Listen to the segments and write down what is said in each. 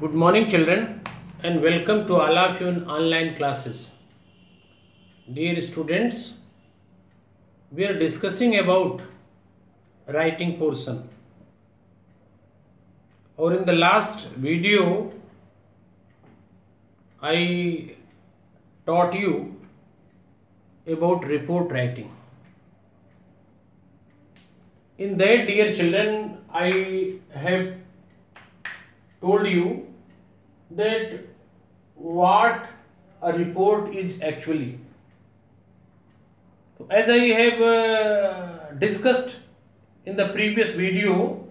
Good morning children and welcome to all of you in online classes. Dear students, we are discussing about writing portion. Or in the last video, I taught you about report writing. In that, dear children, I have told you that what a report is actually. So as I have discussed in the previous video,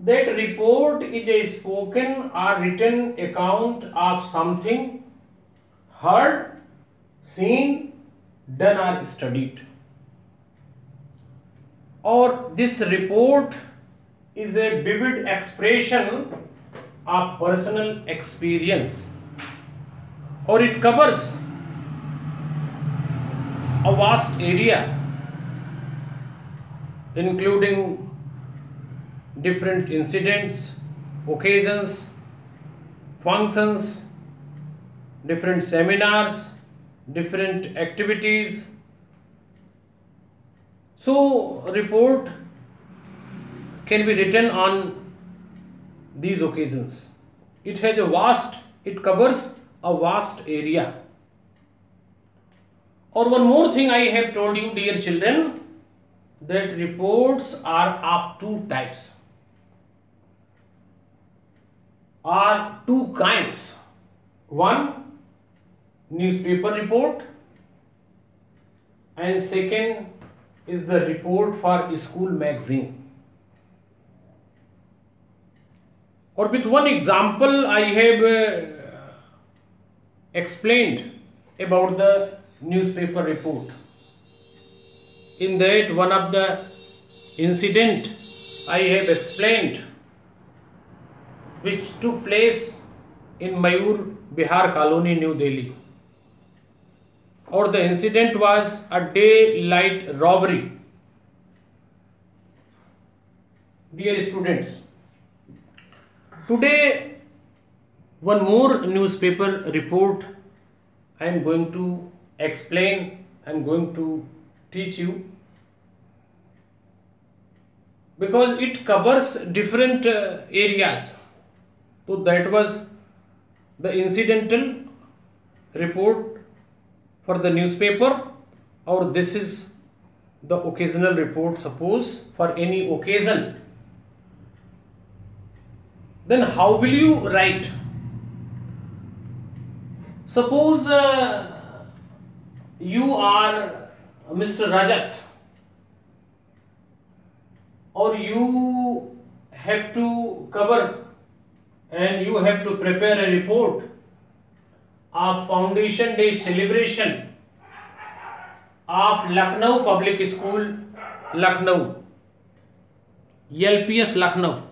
that report is a spoken or written account of something heard, seen, done or studied. Or this report is a vivid expression of personal experience, or it covers a vast area including different incidents, occasions, functions, different seminars, different activities. So report can be written on these occasions. It covers a vast area. Or one more thing I have told you, dear children, that reports are of two types, or two kinds. One, newspaper report, and second is the report for school magazine. Or with one example, I have explained about the newspaper report. In that, one of the incident I have explained, which took place in Mayur Bihar Colony, New Delhi. Or the incident was a daylight robbery. Dear students, today one more newspaper report I am going to explain, I am going to teach you, because it covers different areas. So that was the incidental report for the newspaper, or this is the occasional report, suppose for any occasion. Then how will you write? Suppose you are Mr. Rajat, or you have to cover and you have to prepare a report of Foundation Day celebration of Lucknow Public School, Lucknow, LPS Lucknow.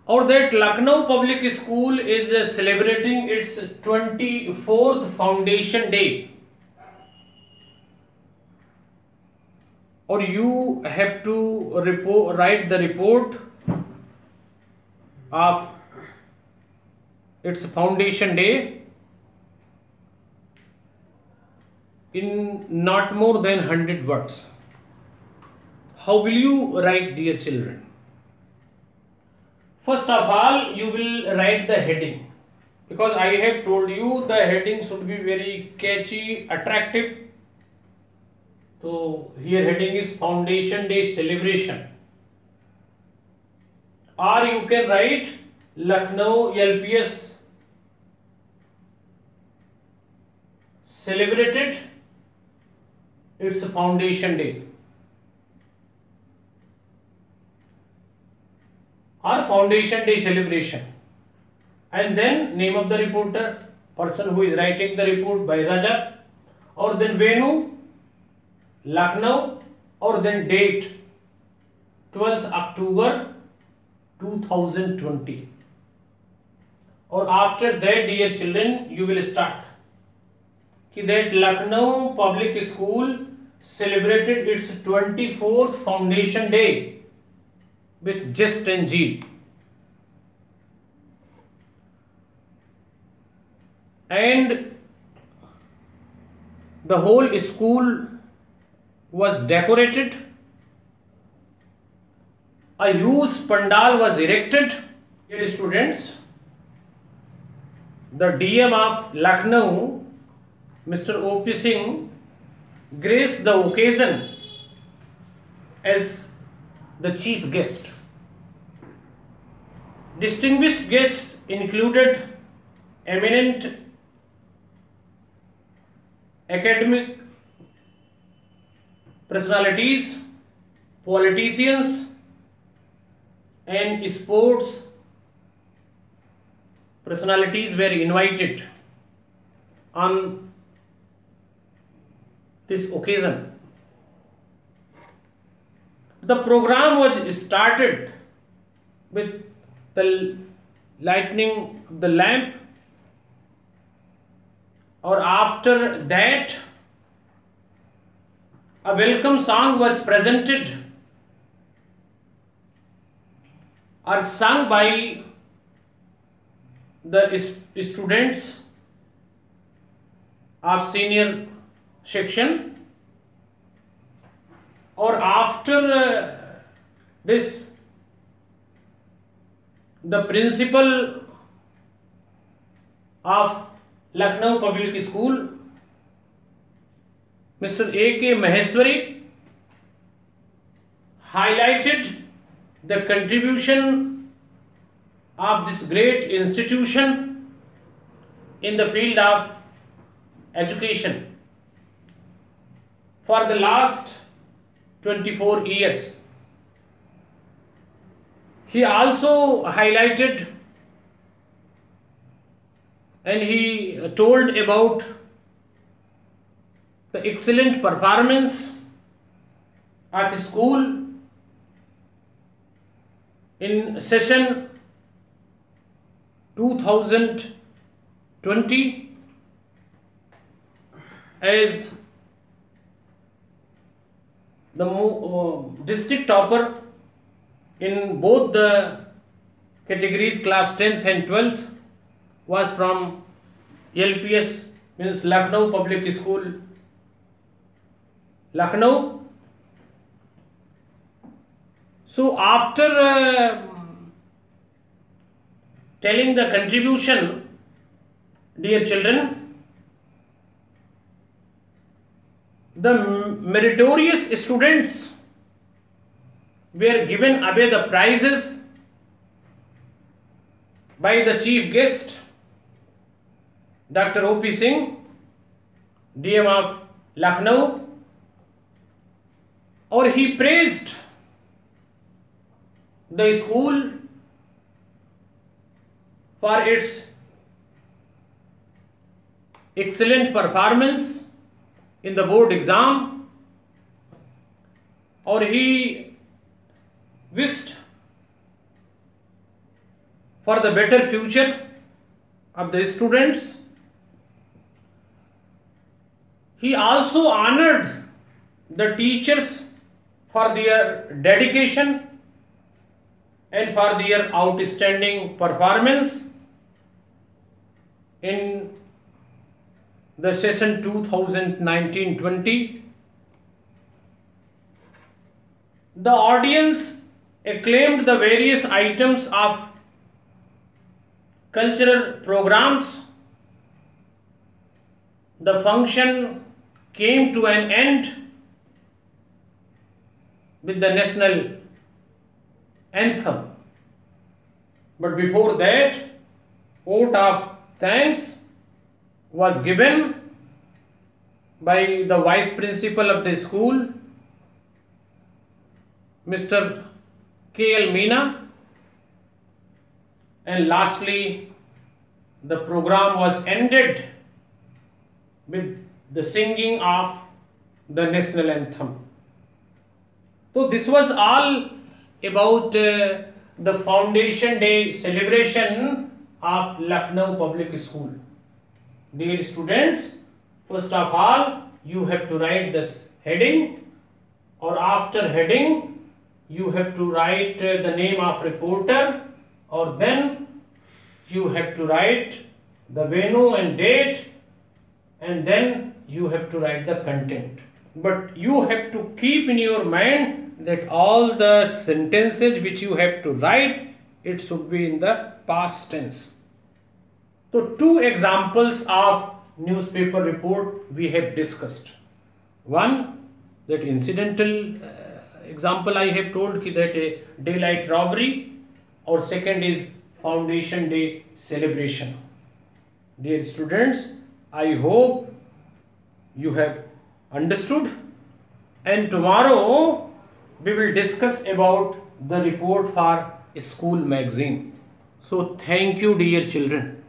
Or that Lucknow Public School is celebrating its 24th Foundation Day. Or you have to write the report of its Foundation Day in not more than 100 words. How will you write, dear children? First of all, you will write the heading, because I have told you the heading should be very catchy, attractive. So here heading is Foundation Day celebration. Or you can write Lucknow LPS celebrated its Foundation Day, or Foundation Day celebration, and then name of the reporter, person who is writing the report, by Rajat, or then venue, Lucknow, or then date 12th October 2020. Or after that, dear children, you will start that Lucknow Public School celebrated its 24th Foundation Day with zest and zeal. and the whole school was decorated. A huge pandal was erected. Dear students, the DM of Lucknow, Mr. O.P. Singh, graced the occasion as the chief guest. Distinguished guests included eminent academic personalities, politicians, and sports personalities were invited on this occasion. The program was started with the lighting of the lamp, or after that a welcome song was presented or sung by the students of senior section, or after this the principal of Lucknow Public School, Mr. A.K. Maheshwari, highlighted the contribution of this great institution in the field of education for the last 24 years. He also highlighted and he told about the excellent performance of school in session 2020 as the district topper in both the categories, class 10th and 12th, was from LPS, means Lucknow Public School, Lucknow. So after telling the contribution, dear children, the meritorious students were given away the prizes by the chief guest, Dr. O.P. Singh, DM of Lucknow, or he praised the school for its excellent performance in the board exam, or he wished for the better future of the students. He also honored the teachers for their dedication and for their outstanding performance in the session 2019-20. The audience acclaimed the various items of cultural programs. The function came to an end with the national anthem. But before that, vote of thanks was given by the vice principal of the school, Mr. K.L. Meena, and lastly the program was ended with the singing of the national anthem. So this was all about the Foundation Day celebration of Lucknow Public School. Dear students, first of all you have to write this heading, or after heading you have to write the name of reporter, or then you have to write the venue and date, and then you have to write the content. But you have to keep in your mind that all the sentences which you have to write, it should be in the past tense. So two examples of newspaper report we have discussed. One, that incidental example I have told that a daylight robbery, or second is Foundation Day celebration. Dear students, I hope you have understood, and tomorrow we will discuss about the report for school magazine. So thank you, dear children.